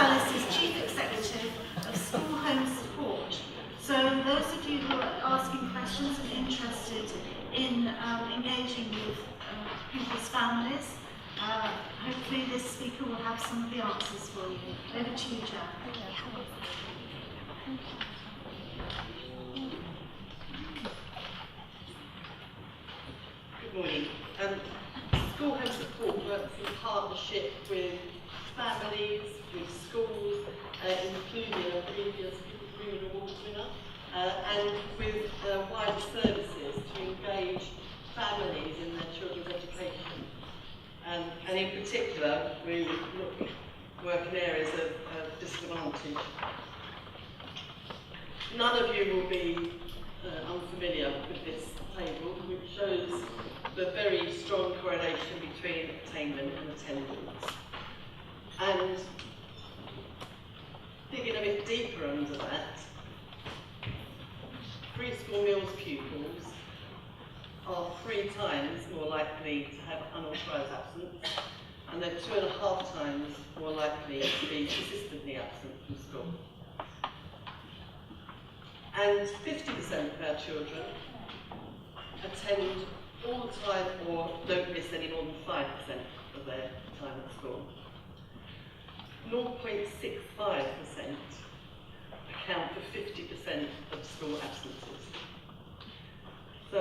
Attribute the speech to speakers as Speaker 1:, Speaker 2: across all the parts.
Speaker 1: Tallis is Chief Executive of School Home Support. So those of you who are asking questions and interested in engaging with pupils' families, hopefully this speaker will have some of the answers for you. Over to you, Jan.
Speaker 2: Good morning. School Home Support works in partnership with families, with schools, including a previous Pupil Premium Award winner, and with wider services to engage families in their children's education. And in particular, we work in areas of disadvantage. None of you will be unfamiliar with this table, which shows the very strong correlation between attainment and attendance. And digging a bit deeper under that, preschool meals pupils are 3 times more likely to have unauthorised absence, and they're 2.5 times more likely to be consistently absent from school. And 50% of our children attend all the time or don't miss any more than 5% of their time at school. 0.65% account for 50% of school absences. So,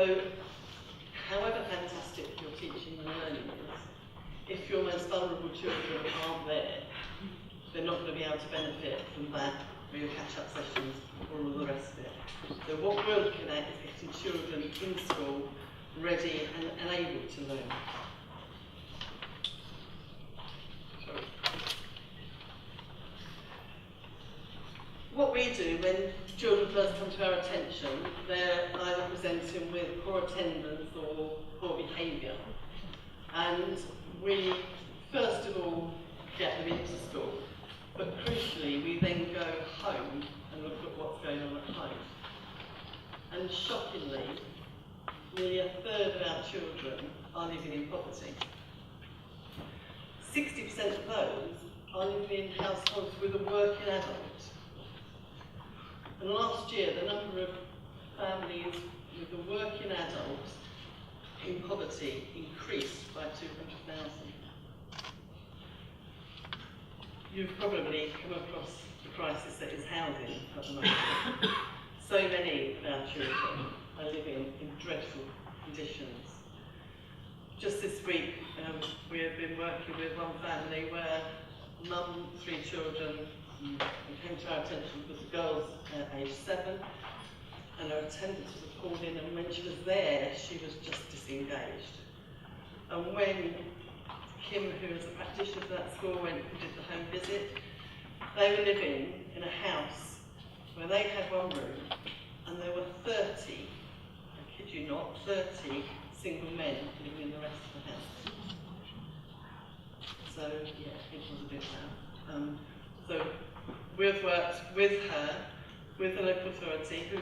Speaker 2: however fantastic your teaching and learning is, if your most vulnerable children aren't there, they're not going to be able to benefit from that, or your catch-up sessions, or all the rest of it. So what we're looking at is getting children in school ready and able to learn. Sorry. What we do when children first come to our attention, they're either presenting with poor attendance or poor behaviour. And we, first of all, get them into school. But crucially, we then go home and look at what's going on at home. And shockingly, nearly 1/3 of our children are living in poverty. 60% of those are living in households with a working adult. And last year, the number of families with a working adult in poverty increased by 200,000. You've probably come across the crisis that is housing at the moment. So many of our children are living in dreadful conditions. Just this week, we have been working with one family where mum, 3 children, came to our attention because the girl's age 7, and her attendance was called in, and when she was there, she was just disengaged. And when Kim, who is a practitioner for that school, went and did the home visit, they were living in a house where they had 1 room, and there were 30, I kid you not, 30 single men living in the rest of the house. So, yeah, it was a bit loud. So, we've worked with her, with the local authority, who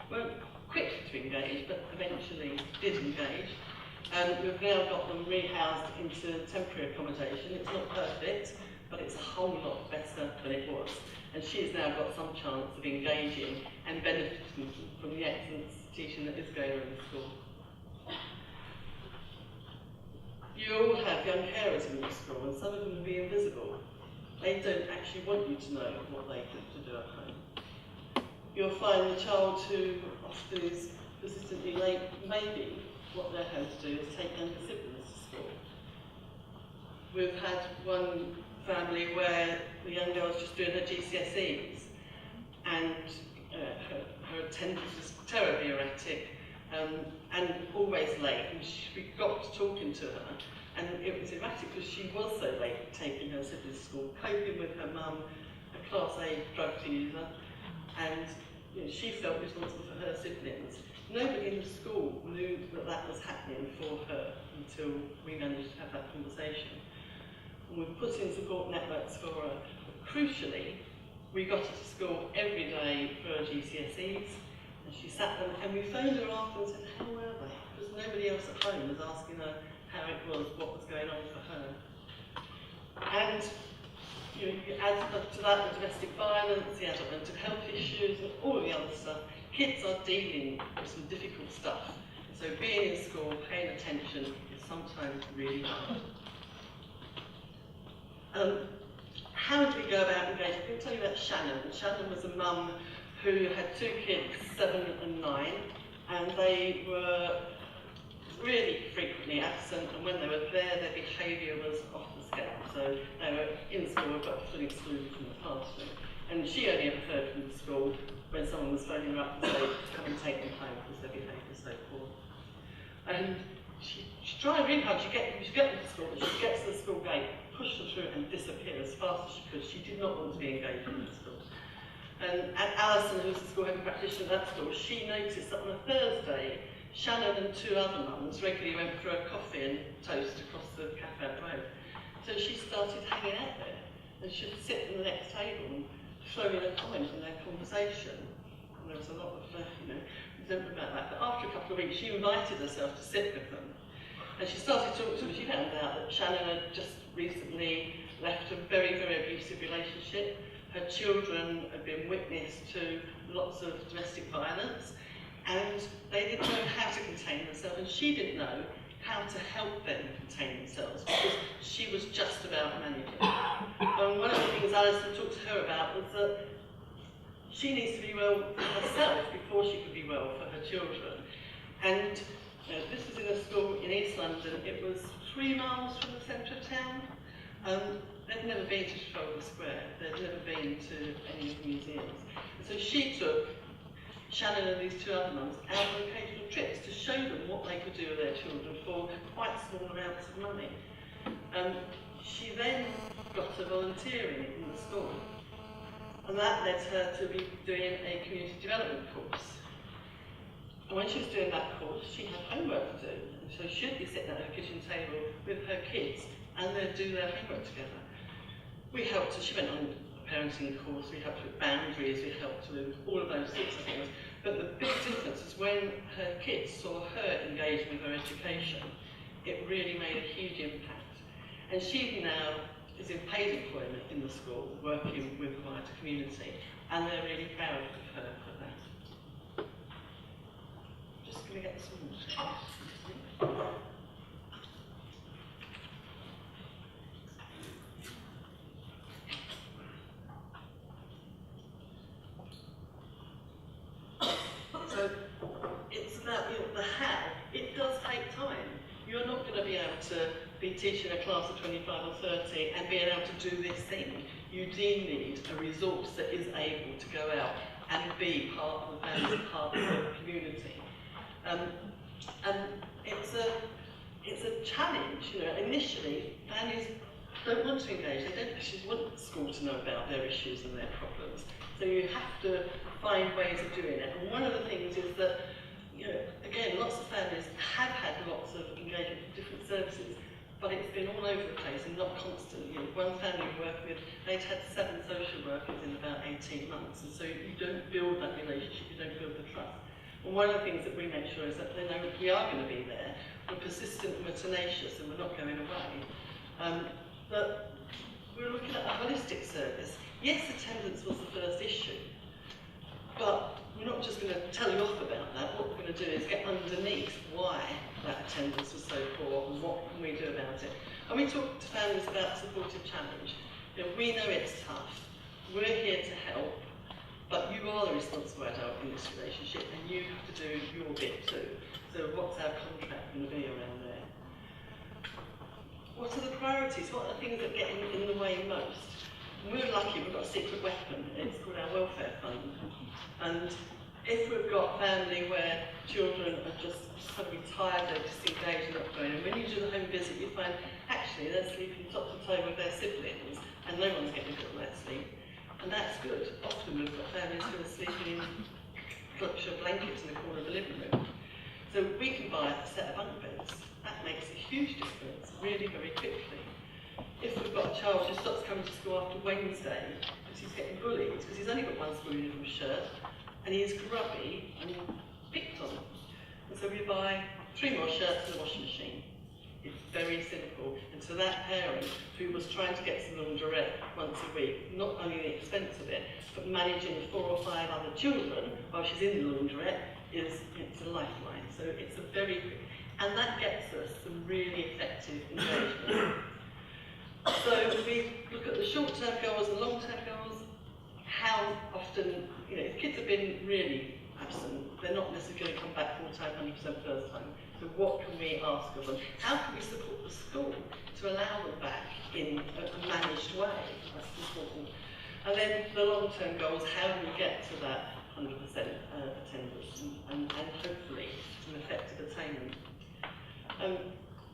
Speaker 2: weren't quick to engage, but eventually did engage. And we've now got them rehoused into temporary accommodation. It's not perfect, but it's a whole lot better than it was. And she's now got some chance of engaging and benefiting from the excellent teaching that is going on in the school. You all have young carers in your school, and some of them will be invisible. They don't actually want you to know what they have to do at home. You'll find the child who often is persistently late, maybe what they're having to do is take younger siblings to school. We've had one family where the young girl's just doing her GCSEs, and her attendance was terribly erratic and always late, and we got to talking to her, and it was erratic because she was so late taking her siblings to school, coping with her mum, a Class A drug user, and she felt responsible for her siblings. Nobody in the school knew that that was happening for her until we managed to have that conversation. And we've put in support networks for her. But crucially, we got her to school every day for her GCSEs, and she sat them, and we phoned her after and said, how were they? Because nobody else at home was asking her how it was, what was going on for her. And you add to that the domestic violence, the adult mental health issues, and all the other stuff. Kids are dealing with some difficult stuff. So being in school, paying attention, is sometimes really hard. How do we go about engaging? I'm going to tell you about Shannon. Shannon was a mum who had 2 kids, 7 and 9, and they were really frequently absent, and when they were there, their behaviour was off the scale. So they were in school but fully excluded from the classroom. And she only ever heard from the school when someone was phoning her up and saying, come and take them home because their behaviour was so poor. And she tried really hard. She get them to school, but she gets to the school gate, push them through and disappear as fast as she could. She did not want to be engaged in the school. And Alison, who was the school head practitioner at that school, she noticed that on a Thursday, Shannon and 2 other mums regularly went for a coffee and toast across the cafe out the road. So she started hanging out there, and she'd sit at the next table and throw in a comment in their conversation. And there was a lot of, resentment about that. But after a couple of weeks, she invited herself to sit with them. And she started talking to them. She found out that Shannon had just recently left a very, very abusive relationship. Her children had been witness to lots of domestic violence, and they didn't know how to contain themselves, and she didn't know how to help them contain themselves, because she was just about managing. And one of the things Alison talked to her about was that she needs to be well for herself before she could be well for her children. And this was in a school in East London. It was 3 miles from the centre of town. They'd never been to Trafalgar Square. They'd never been to any of the museums. And so she took Shannon and these 2 other mums out on occasional trips to show them what they could do with their children for quite small amounts of money. She then got her volunteering in the school, and that led her to be doing a community development course. And when she was doing that course, she had homework to do, and so she'd be sitting at her kitchen table with her kids, and they'd do their homework together. We helped her. She went on a parenting course, we helped with boundaries, we helped with all of those sorts of things. But the big difference is when her kids saw her engage with her education, it really made a huge impact. And she now is in paid employment in the school, working with the wider community, and they're really proud of her for that. Just going to get some water. So it's about the how. It does take time. You're not going to be able to be teaching a class of 25 or 30 and being able to do this thing. You do need a resource that is able to go out and be part of the family, part of the community. And it's a challenge. Initially, families don't want to engage. They don't actually want school to know about their issues and their problems. So you have to find ways of doing it. And one of the things is that, again, lots of families have had lots of engagement with different services, but it's been all over the place and not constant. One family we work with, they'd had 7 social workers in about 18 months, and so you don't build that relationship, you don't build the trust. And one of the things that we make sure is that they know we are going to be there, we're persistent and we're tenacious and we're not going away. But we're looking at a holistic service. Yes, attendance was the first issue, but we're not just going to tell you off about that. What we're going to do is get underneath why that attendance was so poor and what can we do about it. And we talk to families about supportive challenge. We know it's tough. We're here to help, but you are the responsible adult in this relationship and you have to do your bit too. So what's our contract going to be around there? What are the priorities? What are the things that get in the way most? We're lucky, we've got a secret weapon. It's called our welfare fund. And if we've got a family where children are just suddenly tired, they're disengaged, they're not going, and when you do the home visit, you find actually they're sleeping top to toe with their siblings, and no one's getting good night's sleep. And that's good. Often we've got families who are sleeping in structure blankets in the corner of the living room. So we can buy a set of bunk beds. That makes a huge difference, really very quickly. If we've got a child who stops coming to school after Wednesday because he's getting bullied, because he's only got one school uniform shirt, and he is grubby and picked on. And so we buy 3 more shirts and a washing machine. It's very simple. And to that parent who was trying to get some laundrette once a week, not only the expense of it, but managing 4 or 5 other children while she's in the laundrette, it's a lifeline. So it's a very quick, and that gets us some really effective engagement. So we look at the short-term goals and long-term goals. How often, if kids have been really absent, they're not necessarily going to come back full-time 100% first time. So what can we ask of them? How can we support the school to allow them back in a managed way? That's important. And then the long-term goals, how do we get to that 100% attendance and hopefully some effective attainment?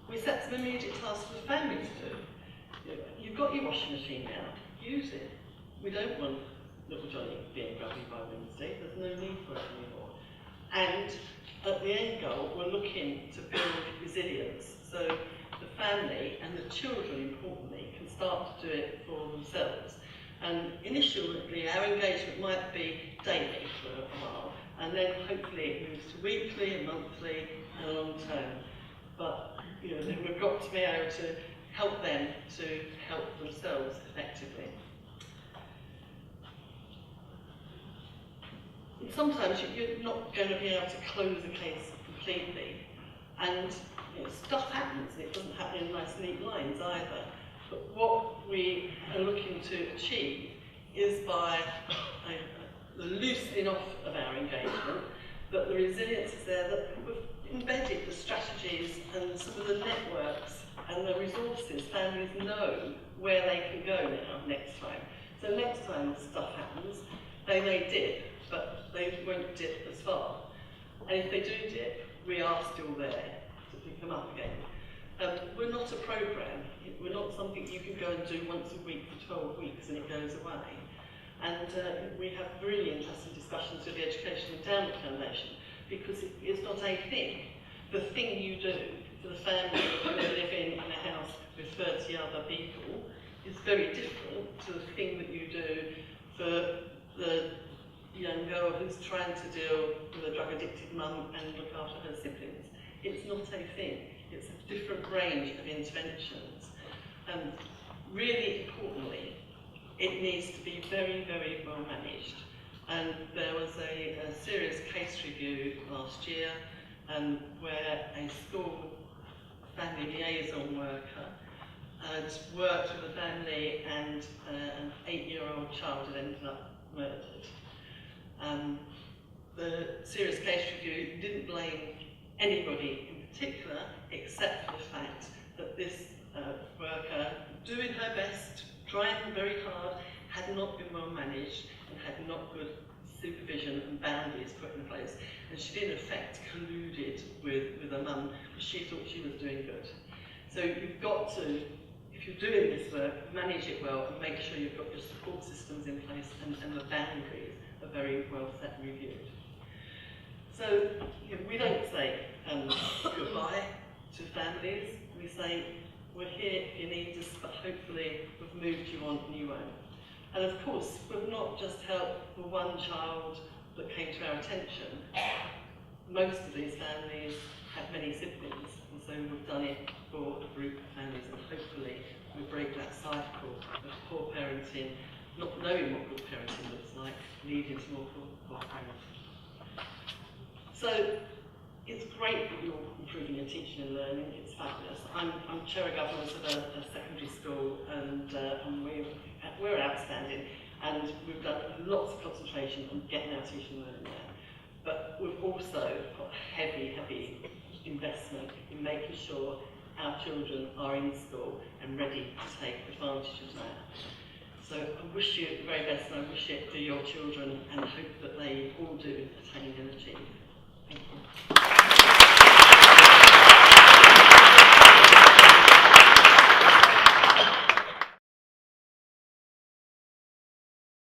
Speaker 2: We set some immediate tasks for the family to do. You've got your washing machine now, use it. We don't want little Johnny being grubby by Wednesday, there's no need for it anymore. And at the end goal, we're looking to build resilience. So the family and the children, importantly, can start to do it for themselves. And initially, our engagement might be daily for a while, and then hopefully it moves to weekly and monthly and long term. But then we've got to be able to help them to help themselves effectively. And sometimes you're not going to be able to close a case completely, and stuff happens, and it doesn't happen in nice neat lines either. But what we are looking to achieve is by the loosening off of our engagement, that the resilience is there, that we've embedded the strategies and some of the networks and the resources. Families know where they can go now next time. So next time stuff happens, they may dip, but they won't dip as far. And if they do dip, we are still there to pick them up again. We're not a programme. We're not something you can go and do once a week for 12 weeks and it goes away. And we have really interesting discussions with the Education Endowment Foundation, because it's not a thing. The thing you do for the family who live in a house with 30 other people is very different to the thing that you do for the young girl who's trying to deal with a drug-addicted mum and look after her siblings. It's not a thing. It's a different range of interventions. Really importantly, it needs to be very, very well managed. And there was a serious case review last year where a school family liaison worker had worked with a family, and an 8-year-old child had ended up murdered. The serious case review didn't blame anybody in particular, except for the fact that this worker, doing her best, trying very hard, had not been well managed and had not good supervision and boundaries put in place. And she, in effect, colluded with her mum because she thought she was doing good. So you've got to, if you're doing this work, manage it well and make sure you've got your support systems in place and the boundaries are very well set and reviewed. So we don't say goodbye to families. We say, we're here if you need us, but hopefully we've moved you on and you won't. And of course, we've not just helped the one child that came to our attention. Most of these families have many siblings, and so we've done it for a group of families, and hopefully we break that cycle of poor parenting, not knowing what good parenting looks like, leading to more poor parenting. So it's great that you're improving your teaching and learning. It's fabulous. I'm chair of governance of a secondary school, and we're outstanding, and we've done lots of concentration on getting our teaching and learning there. But we've also got heavy investment in making sure our children are in school and ready to take advantage of that. So I wish you the very best, and I wish it for your children, and hope that they all do attain and achieve. Thank you.